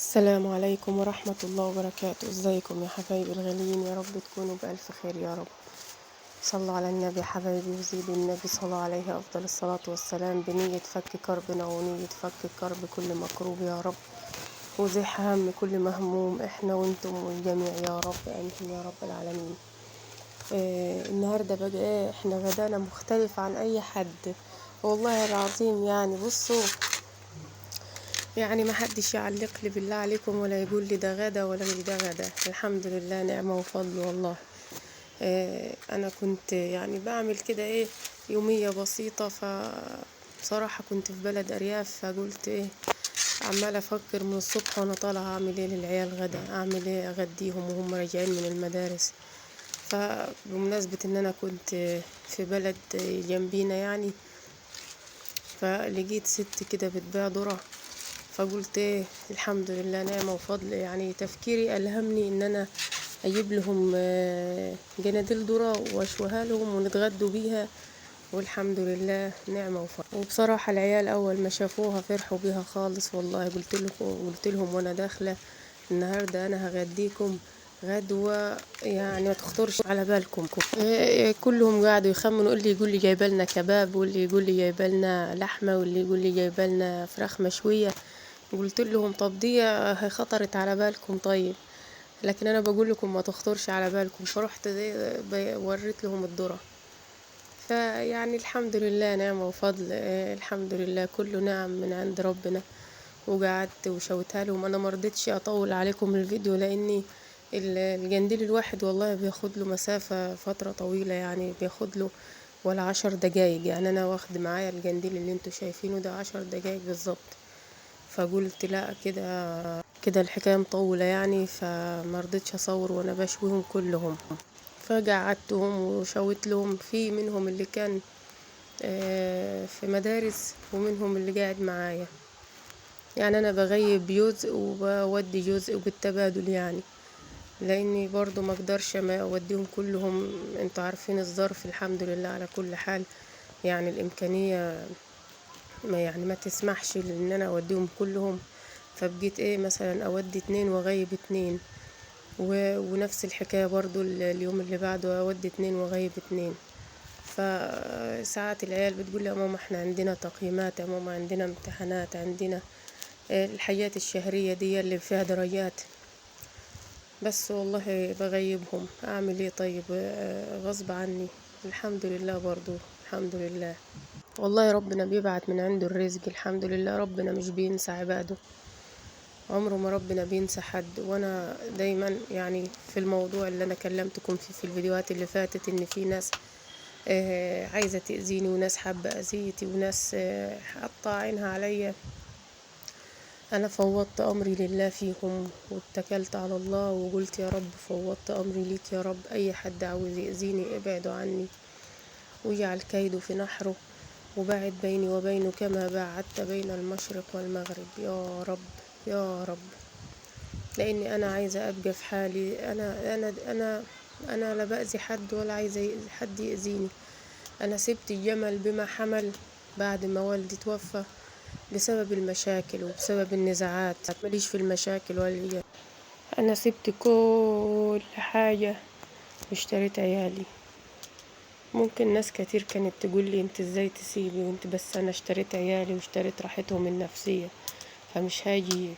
السلام عليكم ورحمة الله وبركاته. ازيكم يا حبايبي الغاليين؟ يا رب تكونوا بألف خير يا رب. صلوا على النبي يا حبايبي وزيدوا النبي صلوا عليه أفضل الصلاة والسلام، بنية فك كربنا ونية فك كرب كل مكروب يا رب، وزيح هم كل مهموم، احنا وانتم والجميع يا رب، امين يا رب العالمين. النهاردة بقى احنا غدانا مختلف عن اي حد والله العظيم. يعني بصوا، يعني ما حدش يعلق لي بالله عليكم ولا يقول لي ده غدا ولا مش ده غدا. الحمد لله نعمة وفضل والله. انا كنت يعني بعمل كده يومية بسيطة، فبصراحة كنت في بلد ارياف، فقلت عمالة افكر من الصبح وانا طالعة اعمل ايه للعيال غدا، اعمل ايه اغديهم وهم راجعين من المدارس. فبمناسبة ان انا كنت في بلد جنبينا يعني، فلقيت ست كده بتبيع ذرة، فقلت الحمد لله نعمة وفضل. يعني تفكيري ألهمني إن أنا أجيب لهم جناديل ذرة وأشويها لهم ونتغدوا بيها، والحمد لله نعمة وفضل. وبصراحة العيال أول ما شافوها فرحوا بيها خالص والله. قلت لهم وأنا داخلة النهاردة أنا هغديكم غدوة يعني ما تخطرش على بالكم. كلهم قاعدوا يخمنوا، اللي يقول لي جايبه لنا كباب، واللي يقول لي جايبه لنا لحمة، واللي يقول لي جايبه لنا فراخ مشوية. قلت لهم طب دي هي خطرت على بالكم؟ طيب لكن انا بقول لكم ما تخطرش على بالكم. فرحت وريت لهم الذرة. فيعني الحمد لله نعمة وفضل. الحمد لله كله نعم من عند ربنا. وقعدت وشوتها لهم. انا مرضتش اطول عليكم الفيديو لاني الجنديل الواحد والله بياخد له مسافة فترة طويلة، يعني بياخد له ولا 10 دقايق. يعني انا واخد معايا الجنديل اللي انتوا شايفينه ده 10 دقايق بالظبط. فقلت لا كده الحكاية مطولة يعني، فمرضتش اصور وانا بشويهم كلهم. فقعدتهم وشويت لهم، في منهم اللي كان في مدارس ومنهم اللي قاعد معايا. يعني انا بغيب جزء وبودي جزء بالتبادل، يعني لاني برضو ما اقدرش ما اوديهم كلهم. انتوا عارفين الظرف الحمد لله على كل حال، يعني الامكانية ما تسمحش ان انا اوديهم كلهم. فبقيت مثلا اودي 2 واغيب 2، ونفس الحكاية برضو اليوم اللي بعده اودي 2 واغيب 2. فساعات العيال بتقول لي يا ماما احنا عندنا تقييمات، يا ماما عندنا امتحانات، عندنا الحياة الشهرية دي اللي فيها درجات. بس والله بغيبهم، اعمل ايه طيب؟ غصب عني. الحمد لله برضو الحمد لله. والله ربنا بيبعت من عنده الرزق. الحمد لله ربنا مش بينسى عباده، عمره ما ربنا بينسى حد. وانا دايما يعني في الموضوع اللي انا كلمتكم فيه في الفيديوهات اللي فاتت، ان في ناس عايزة تأذيني، وناس حابة أذيتي، وناس حاطة عينها عليا. انا فوضت امري لله فيهم واتكلت على الله وقلت يا رب فوضت امري ليك يا رب. اي حد عاوز يأذيني ابعدوا عني واجعل كيده في نحره، وباعد بيني وبينه كما باعدت بين المشرق والمغرب يا رب يا رب. لاني انا عايزه ابقى في حالي. انا لا باذي حد ولا عايزه حد يأذيني. انا سبت الجمل بما حمل بعد ما والدي توفى بسبب المشاكل وبسبب النزاعات. ماليش في المشاكل ولا انا سبت كل حاجه واشتريت عيالي. ممكن ناس كتير كانت تقول لي انت ازاي تسيبي وانت، بس انا اشتريت عيالي واشتريت راحتهم النفسيه. فمش هاجي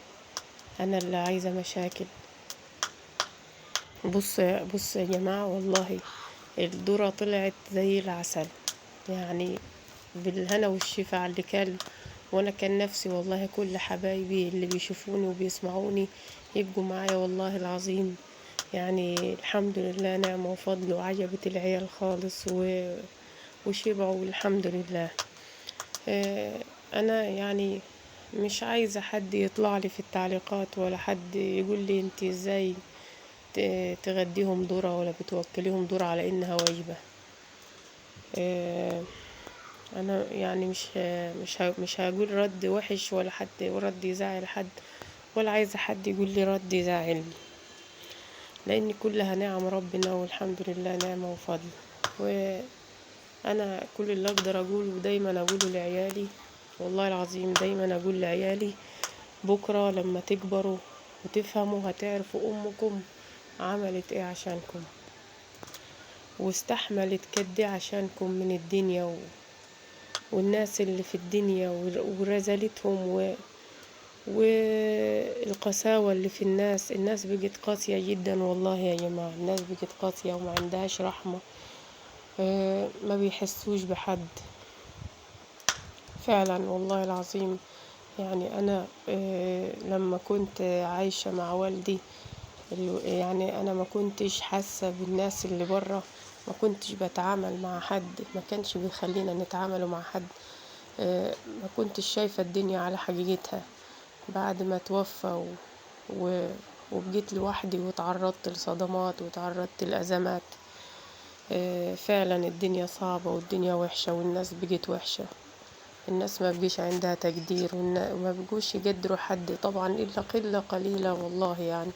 انا اللي عايزه مشاكل. بص يا جماعه، والله الذرة طلعت زي العسل، يعني بالهنا والشفا على اللي كان. وانا كان نفسي والله كل حبايبي اللي بيشوفوني وبيسمعوني يبقوا معايا والله العظيم. يعني الحمد لله نعمة وفضل، وعجبت العيال خالص وشبعوا الحمد لله. انا يعني مش عايزة حد يطلع لي في التعليقات ولا حد يقول لي انت ازاي تغديهم ذرة ولا بتوكليهم ذرة على انها وجبة. انا يعني مش هقول رد وحش ولا حد رد يزعل حد، ولا عايزة حد يقول لي رد يزعلني، لان كلها نعم ربنا والحمد لله نعمة وفضل. وانا كل اللي اقدر اقوله دايما اقوله لعيالي، والله العظيم دايما اقول لعيالي بكرة لما تكبروا وتفهموا هتعرفوا أمكم عملت ايه عشانكم واستحملت قد ايه عشانكم من الدنيا والناس اللي في الدنيا ورزلتهم والقساوة اللي في الناس بقت قاسية جدا والله يا جماعة. الناس بقت قاسية وما عندهاش رحمة، ما بيحسوش بحد فعلا والله العظيم. يعني أنا لما كنت عايشة مع والدي يعني أنا ما كنتش حاسة بالناس اللي برا، ما كنتش بتعامل مع حد، ما كانش بيخلينا نتعامل مع حد، ما كنتش شايفة الدنيا على حقيقتها. بعد ما توفى وبقيت لوحدي وتعرضت لصدمات وتعرضت لأزمات، فعلا الدنيا صعبة والدنيا وحشة والناس بقت وحشة. الناس ما بقيش عندها تقدير وما بقوش يقدروا حد طبعا إلا قلة قليلة والله، يعني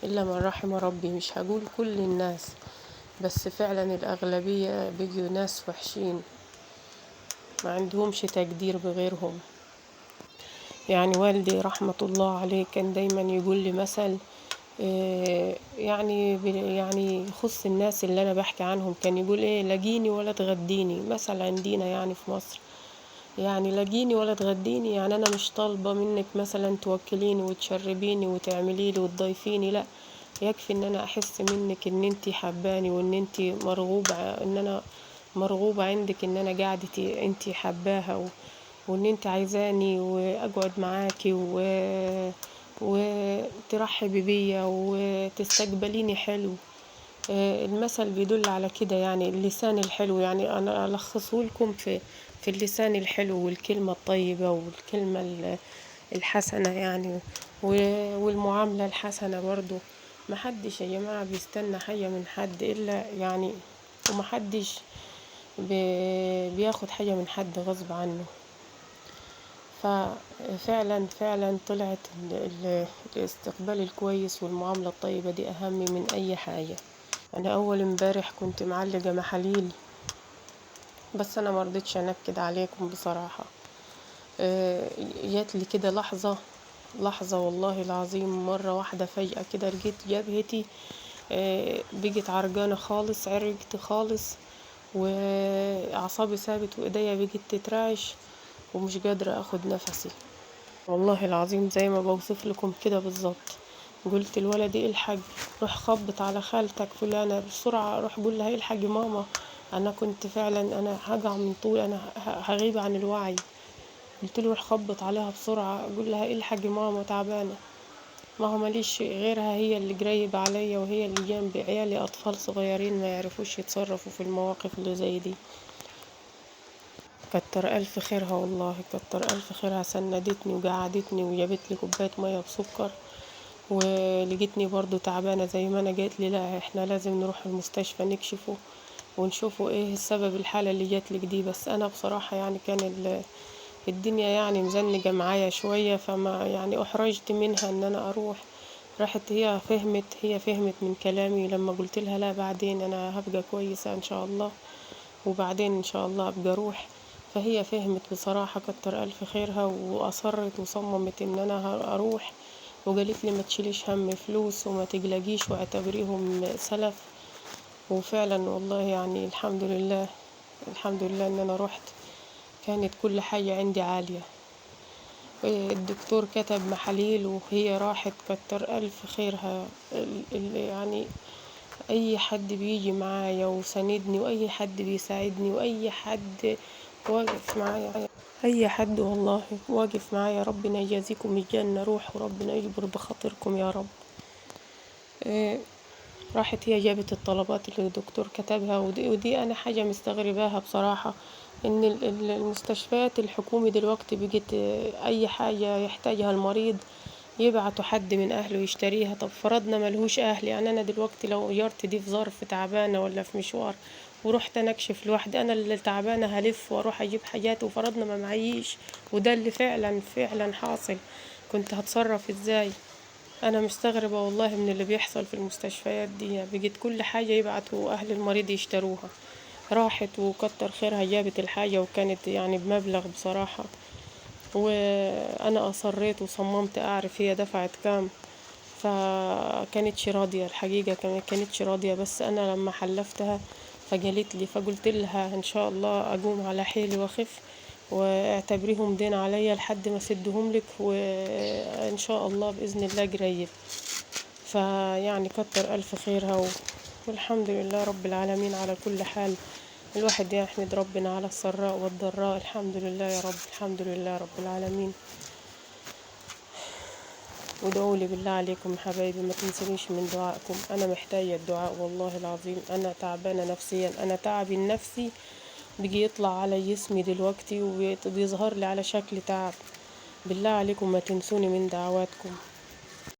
إلا من رحم ربي. مش هقول كل الناس، بس فعلا الأغلبية بقوا ناس وحشين ما عندهمش تقدير بغيرهم. يعني والدي رحمة الله عليه كان دايما يقول لي مثل، يعني يخص الناس اللي أنا بحكي عنهم. كان يقول ايه: لاقيني ولا تغديني. مثل عندنا يعني في مصر، يعني لاقيني ولا تغديني، يعني أنا مش طالبة منك مثلا توكليني وتشربيني وتعمليلي وتضيفيني، لا، يكفي ان انا احس منك ان انتي حباني وان انتي مرغوبة، ان انا مرغوبة عندك، ان انا قاعدتي انتي حباها وان انتي عايزاني واقعد معاكي وترحبي بيا وتستقبليني حلو. المثل بيدل على كده، يعني اللسان الحلو. يعني انا الخصه لكم في اللسان الحلو والكلمة الطيبة والكلمة الحسنة، يعني والمعاملة الحسنة برضو. محدش يا جماعة بيستنى حاجة من حد إلا يعني، ومحدش بياخد حاجة من حد غصب عنه. ففعلا فعلا طلعت الاستقبال الكويس والمعاملة الطيبة دي أهم من أي حاجة. أنا أول امبارح كنت معلقة محاليل، بس أنا مرضتش أنكد عليكم بصراحة. جات لي كده لحظة والله العظيم، مرة واحدة فجأة كده لقيت جبهتي بقت عرجانة خالص، عرقت خالص، وأعصابي ثابت وإيديا بقت تترعش ومش قادرة أخد نفسي. والله العظيم زي ما بوصف لكم كده بالظبط. قلت لولدي: الحق، روح خبط على خالتك فلانة بسرعة، روح قول لها الحق ماما. أنا كنت فعلا أنا هقع من طول، أنا هغيب عن الوعي. قلت له: روح خبط عليها بسرعة، قول لها الحق ماما تعبانة. ما هو ماليش غيرها، هي اللي قريبة عليا وهي اللي جنبي، عيالي أطفال صغيرين ما يعرفوش يتصرفوا في المواقف اللي زي دي. كتر ألف خيرها والله، كتر ألف خيرها، سندتني وقعدتني وجابت لي كوباية مية بسكر. ولقيتني برضو تعبانة زي ما أنا، قالت لي: لا، احنا لازم نروح المستشفى نكشفه ونشوفوا ايه السبب الحالة اللي جاتلك دي. بس أنا بصراحة يعني كان الدنيا يعني مزنقة معايا شوية، فما يعني أحرجت منها إن أنا أروح. راحت هي فهمت من كلامي لما قلت لها: لا، بعدين أنا هبقى كويسة إن شاء الله، وبعدين إن شاء الله أبقى أروح. فهي فهمت بصراحة، كتر ألف خيرها، وأصرت وصممت إن أنا أروح. وقالت لي: ما تشيليش هم فلوس وما تقلقيش واعتبريهم سلف. وفعلا والله يعني الحمد لله، الحمد لله إن أنا رحت. كانت كل حاجة عندي عالية. الدكتور كتب محاليل وهي راحت، كتر ألف خيرها. يعني أي حد بيجي معايا وساندني، وأي حد بيساعدني، وأي حد واقف معايا، أي حد والله واقف معايا، ربنا يجازيكم الجنة، روح وربنا يجبر بخاطركم يا رب. راحت هي جابت الطلبات اللي الدكتور كتبها، ودي أنا حاجة مستغرباها بصراحة، إن المستشفيات الحكومي دلوقتي بقت أي حاجة يحتاجها المريض يبعتوا حد من أهله يشتريها. طب فرضنا ملهوش أهل، يعني أنا دلوقتي لو جارتي دي في ظرف تعبانة ولا في مشوار ورحت أنا أكشف لوحدي، أنا اللي تعبانة هلف وأروح أجيب حاجات، وفرضنا ما معيش، وده اللي فعلا فعلا حاصل، كنت هتصرف إزاي؟ أنا مستغربة والله من اللي بيحصل في المستشفيات دي. بقت كل حاجة يبعتوا أهل المريض يشتروها. راحت وكتر خيرها جابت الحاجة، وكانت يعني بمبلغ بصراحة، وأنا أصريت وصممت أعرف هي دفعت كام. فكانتش راضية الحقيقة، ما كانتش راضية، بس أنا لما حلفتها فقالت لي، فقلت لها إن شاء الله أقوم على حيلي وأخف، واعتبريهم دين عليا لحد ما أسدهم لك، وإن شاء الله بإذن الله قريب. فيعني كتر ألف خيرها والحمد لله رب العالمين على كل حال. الواحد يحمد ربنا على السراء والضراء. الحمد لله يا رب، الحمد لله رب العالمين. وادعوا لي بالله عليكم يا حبايبي، ما تنسونيش من دعائكم، انا محتاجه الدعاء والله العظيم. انا تعبانه نفسيا، انا تعبي النفسي بيجي يطلع على جسمي دلوقتي وبيظهر لي على شكل تعب. بالله عليكم ما تنسوني من دعواتكم.